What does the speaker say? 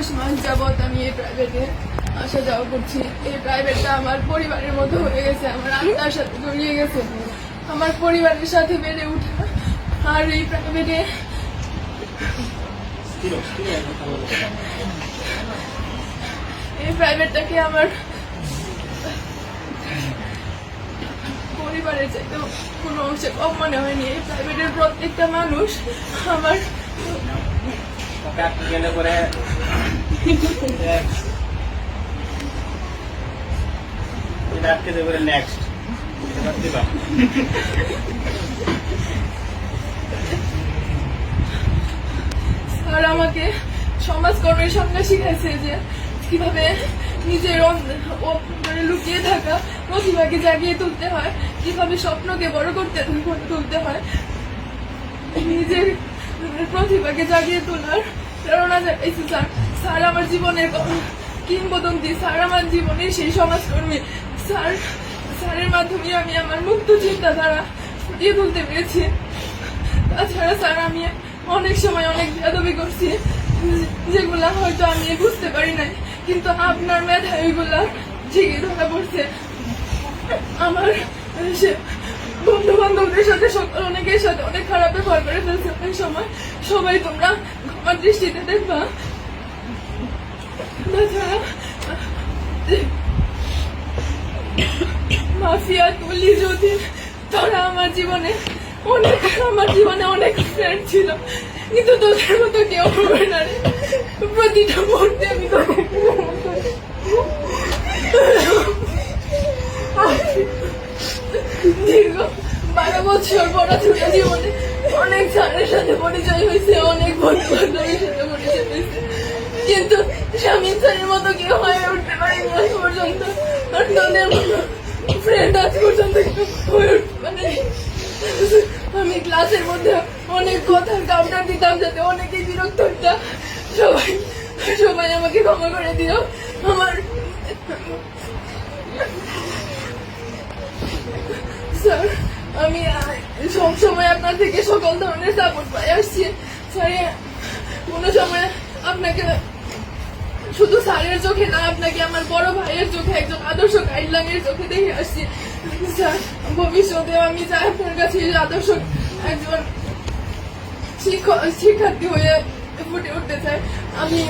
20 মাস যাবত আমি এই প্রাইভেটে আসা যাওয়া করছি। এই প্রাইভেটটা আমার পরিবারের মতো হয়ে গেছে, আমার আত্মার সাথে জড়িয়ে গেছে, আমার পরিবারের সাথে বেড়ে উঠা। আর এই প্রাইভেটটাকে আমার পরিবারের চাইতে কোনো অংশে কম মনে হয়নি। এই প্রাইভেটের প্রত্যেকটা মানুষ আমার স্যার আমাকে সমাজকর্মের সামনে শিখাইছে যে কিভাবে নিজের লুকিয়ে থাকা প্রতিভাকে জাগিয়ে তুলতে হয়, কিভাবে স্বপ্নকে বড় তুলতে হয়, নিজের প্রতিভাকে জাগিয়ে তোলার প্রেরণা জাগাইছে স্যার। স্যার আমার জীবনের কিংবদন্তি, স্যার আমার জীবনের সেই সমাজকর্মী। স্যারের মাধ্যমে আমি আমার মুক্ত চিন্তাধারা ফুটিয়ে তুলতে পেরেছি। তাছাড়া স্যার আমি অনেক সময় অনেক বেয়াদবি করছি, যেগুলা হয়তো আমি বুঝতে পারি নাই, কিন্তু আপনার মেধা ওইগুলা ঠিকই ধরা পড়ছে। আমার বন্ধু বান্ধবদের সাথে অনেকের সাথে অনেক খারাপ ব্যবহার করে ফেলছে অনেক সময়। সবাই তোমরা ক্ষমার দৃষ্টিতে দেখবা। তাছাড়া মাফিয়া তুলি যদি তোরা আমার জীবনে অনেক ফ্রেন্ড ছিল, কিন্তু তোদের মতো কেউ হবে না রে। প্রতিটা মুহূর্তে আমি দীর্ঘ 12 বছর পড়াশোনা জীবনে অনেক স্যারের সাথে পরিচয় হয়েছে, অনেক বন্ধু বান্ধবের সাথে পরিচয় হয়েছে, কিন্তু শামীম স্যারের মতো কেউ হয়ে উঠতে পারেনি আজ পর্যন্ত। আর তোদের মতো ফ্রেন্ড আজ পর্যন্ত হয়ে উঠতে পারেনি। আমি ক্লাসের মধ্যে অনেক কথার কাউন্টার দিতাম যাতে অনেকেই বিরক্ত হইতাম। সবাই আমাকে ক্ষমা করে দিও। আমার স্যার আমি সবসময় আপনার থেকে সকল ধরনের সাপোর্ট পাই আসছি স্যার। কোনো সময় আপনাকে শুধু স্যারের চোখে না, আপনাকে আমার বড় ভাইয়ের চোখে, একজন আদর্শ গাইডলাইনের চোখে দেখে আসছি স্যার। ভবিষ্যতেও আমি চাই আপনার কাছে আদর্শ একজন শিক্ষার্থী হয়ে ফুটে উঠতে চাই। আমি